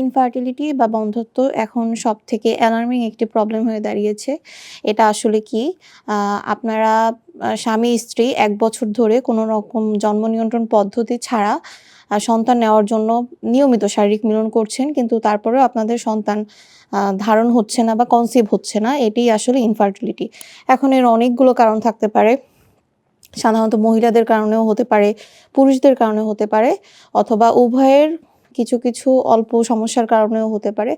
Infertility বা বন্ধ্যত্ব এখন সবথেকে অ্যালার্মিং একটি প্রবলেম হয়ে দাঁড়িয়েছে। এটা আসলে কি? আপনারা স্বামী-স্ত্রী ১ বছর ধরে কোনো রকম জন্ম নিয়ন্ত্রণ পদ্ধতি ছাড়া সন্তান নেওয়ার জন্য নিয়মিত শারীরিক মিলন করছেন। কিন্তু তারপরেও আপনাদের সন্তান ধারণ হচ্ছে না বা কনসিভ হচ্ছে না। এটিই আসলে ইনফার্টিলিটি। এখন এর অনেকগুলো কারণ থাকতে পারে। সাধারণত মহিলাদের কারণেও হতে পারে, পুরুষদের কারণেও হতে পারে অথবা উভয়ের কিছু অল্প সমস্যার কারণেও হতে পারে।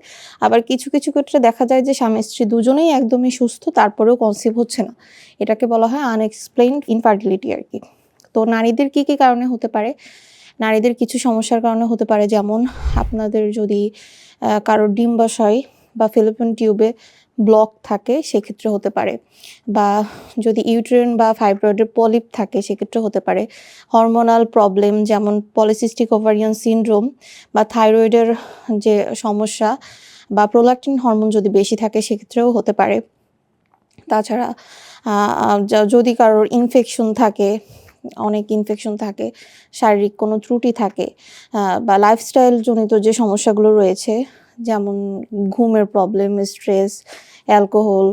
আবার কিছু ক্ষেত্রে দেখা যায় যে স্বামী-স্ত্রী দুজনেই একদমই সুস্থ তারপরেও কনসিভ হচ্ছে না। এটাকে বলা হয় আনএক্সপ্লেইনড ইনফার্টিলিটি আরকি। তো নারীদের কি কারণে হতে পারে? নারীদের কিছু সমস্যার কারণে হতে পারে, যেমন আপনাদের যদি কারোর ডিম্বাশয় বা ফ্যালোপিয়ান টিউবে ব্লক থাকে সেক্ষেত্রে হতে পারে, বা যদি ইউটেরিন বা ফাইব্রয়েডের পলিপ থাকে সেক্ষেত্রে হতে পারে। হরমোনাল প্রবলেম যেমন পলিসিস্টিক ওভারিয়ান সিনড্রোম বা থাইরয়েডের যে সমস্যা বা প্রোল্যাক্টিন হরমোন যদি বেশি থাকে সেক্ষেত্রেও হতে পারে। তাছাড়া যদি কারোর ইনফেকশন থাকে, অনেক ইনফেকশন থাকে, শারীরিক কোনো ত্রুটি থাকে বা লাইফস্টাইল জনিত যে সমস্যাগুলো রয়েছে, যেমন ঘুমের প্রবলেম, স্ট্রেস, অ্যালকোহল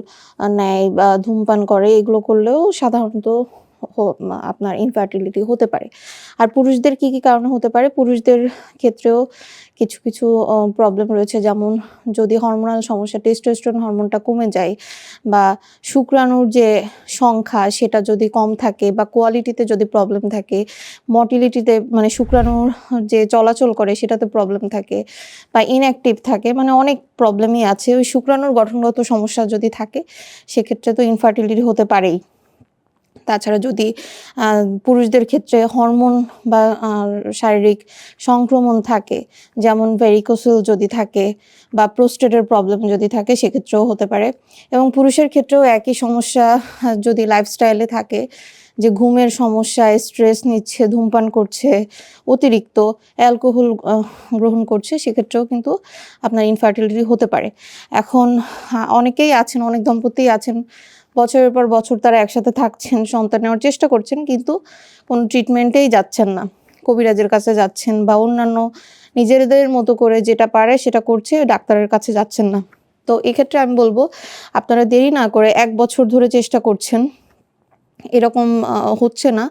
নেয় বা ধূমপান করে, এগুলো করলেও সাধারণত আপনার ইনফার্টিলিটি হতে পারে। আর পুরুষদের কি কারণে হতে পারে? পুরুষদের ক্ষেত্রেও কিছু প্রবলেম রয়েছে, যেমন যদি হরমোনাল সমস্যা, টেস্টোস্টেরন হরমোনটা কমে যায় বা শুক্রাণুর যে সংখ্যা সেটা যদি কম থাকে বা কোয়ালিটিতে যদি প্রবলেম থাকে, মটিলিটিতে মানে শুক্রাণুর যে চলাচল করে সেটাতে প্রবলেম থাকে বা ইনঅ্যাক্টিভ থাকে, মানে অনেক প্রবলেমই আছে। ওই শুক্রাণুর গঠনগত সমস্যা যদি থাকে সেক্ষেত্রে তো ইনফার্টিলিটি হতে পারেই। তাছাড়া যদি পুরুষদের ক্ষেত্রে হরমোন বা শারীরিক সংক্রমণ থাকে, যেমন ভেরিকোসেল যদি থাকে বা প্রোস্টেটের প্রবলেম যদি থাকে সেক্ষেত্রেও হতে পারে। এবং পুরুষের ক্ষেত্রেও একই সমস্যা যদি লাইফস্টাইলে থাকে, যে ঘুমের সমস্যা, স্ট্রেস নিচ্ছে, ধূমপান করছে, অতিরিক্ত অ্যালকোহল গ্রহণ করছে, সেক্ষেত্রেও কিন্তু আপনার ইনফার্টিলিটি হতে পারে। এখন অনেকেই আছেন, অনেক দম্পতিই আছেন, বছরের পর বছর তারা একসাথে থাকছেন, সন্তান নেওয়ার চেষ্টা করছেন কিন্তু কোনো ট্রিটমেন্টেই যাচ্ছেন না। কবিরাজের কাছে যাচ্ছেন বা অন্যান্য নিজেদের মতো করে যেটা পারে সেটা করছে, ডাক্তারের কাছে যাচ্ছেন না। তো এক্ষেত্রে আমি বলব, আপনারা দেরি না করে ১ বছর ধরে চেষ্টা করছেন, এরকম হচ্ছে না,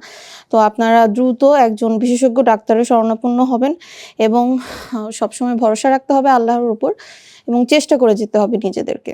তো আপনারা দ্রুত একজন বিশেষজ্ঞ ডাক্তারের শরণাপন্ন হবেন এবং সবসময় ভরসা রাখতে হবে আল্লাহর উপর এবং চেষ্টা করে যেতে হবে নিজেদেরকে।